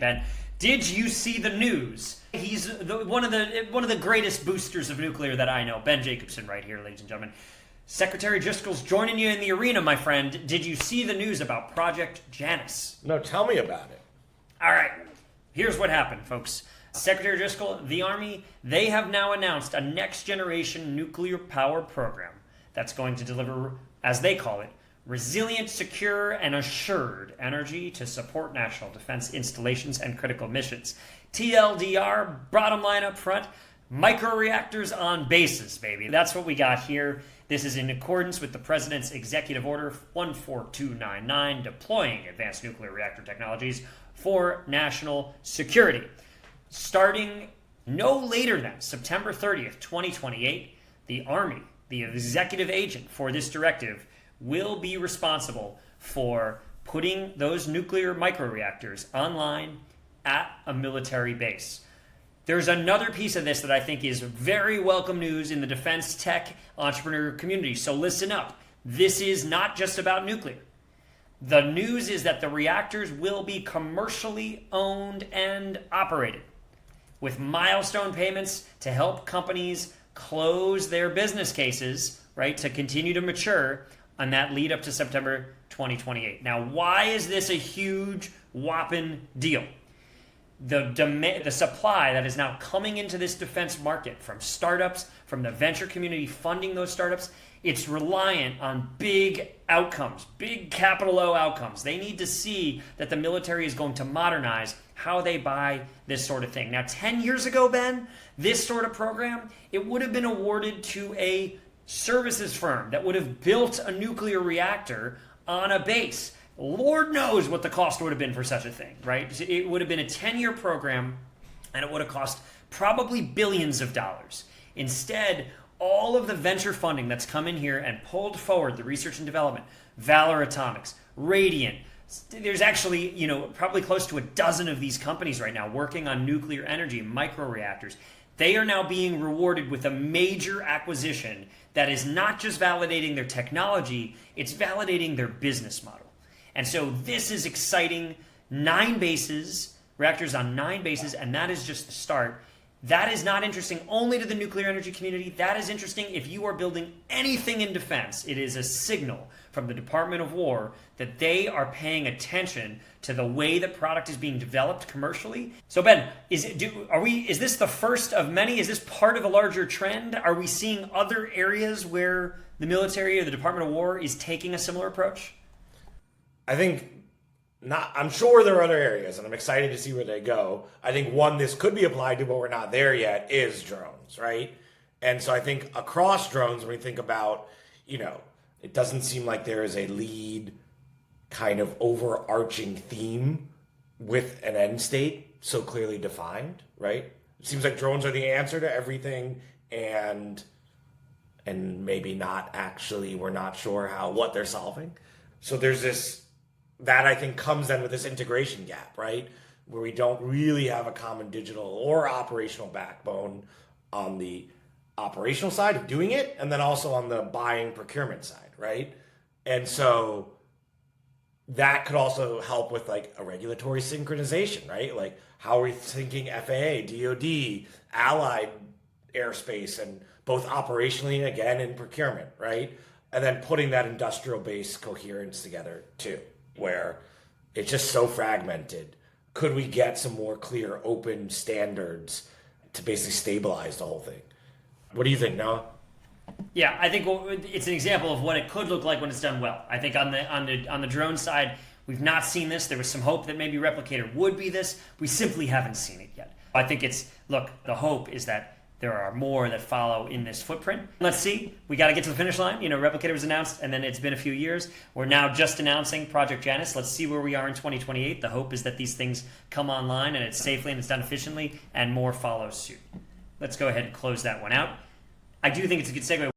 Ben, did you see the news? He's one of the greatest boosters of nuclear that I know. Ben Jacobson right here, ladies and gentlemen. Secretary Driscoll's joining you in the arena, my friend. Did you see the news about Project Janus? No, tell me about it. All right, here's what happened, folks. Secretary Driscoll, the Army, they have now announced a next-generation nuclear power program that's going to deliver, as they call it, resilient, secure, and assured energy to support national defense installations and critical missions. TLDR, bottom line up front, microreactors on bases, baby. That's what we got here. This is in accordance with the President's Executive Order 14299, deploying advanced nuclear reactor technologies for national security. Starting no later than September 30th, 2028, the Army, the executive agent for this directive, will be responsible for putting those nuclear microreactors online at a military base. There's another piece of this that I think is very welcome news in the defense tech entrepreneur community. So listen up. This is not just about nuclear. The news is that the reactors will be commercially owned and operated, with milestone payments to help companies close their business cases, right, to continue to mature on that lead up to September 2028. Now, why is this a huge, whopping deal? The supply that is now coming into this defense market from startups, from the venture community funding those startups, it's reliant on big outcomes, big capital O outcomes. They need to see that the military is going to modernize how they buy this sort of thing. Now, 10 years ago, Ben, this sort of program, it would have been awarded to a services firm that would have built a nuclear reactor on a base. Lord knows what the cost would have been for such a thing, right? It would have been a 10-year program, and it would have cost probably billions of dollars. Instead, all of the venture funding that's come in here and pulled forward the research and development, Valor Atomics, Radiant, there's actually, probably close to a dozen of these companies right now working on nuclear energy, microreactors. They are now being rewarded with a major acquisition that is not just validating their technology, it's validating their business model. And so this is exciting. 9 bases, reactors on 9 bases, and that is just the start. That is not interesting only to the nuclear energy community. That is interesting if you are building anything in defense. It is a signal from the Department of War that they are paying attention to the way that product is being developed commercially. So Ben, is this the first of many? Is this part of a larger trend? Are we seeing other areas where the military or the Department of War is taking a similar approach? I think not. I'm sure there are other areas, and I'm excited to see where they go. I think one this could be applied to, but we're not there yet, is drones, right? And so I think across drones, when we think about, it doesn't seem like there is a lead kind of overarching theme with an end state so clearly defined, right? It seems like drones are the answer to everything, and maybe not actually, we're not sure what they're solving. So there's this, that I think comes then with this integration gap, right? Where we don't really have a common digital or operational backbone on the operational side of doing it, and then also on the buying procurement side, right? And so that could also help with like a regulatory synchronization, right? Like how are we thinking FAA, DOD, allied airspace, and both operationally and again in procurement, right? And then putting that industrial base coherence together too, where it's just so fragmented. Could we get some more clear, open standards to basically stabilize the whole thing? What do you think, Noah? Yeah, I think it's an example of what it could look like when it's done well. I think on the drone side, we've not seen this. There was some hope that maybe Replicator would be this. We simply haven't seen it yet. I think the hope is that there are more that follow in this footprint. Let's see. We got to get to the finish line. Replicator was announced, and then it's been a few years. We're now just announcing Project Janus. Let's see where we are in 2028. The hope is that these things come online, and it's safely, and it's done efficiently, and more follow suit. Let's go ahead and close that one out. I do think it's a good segue.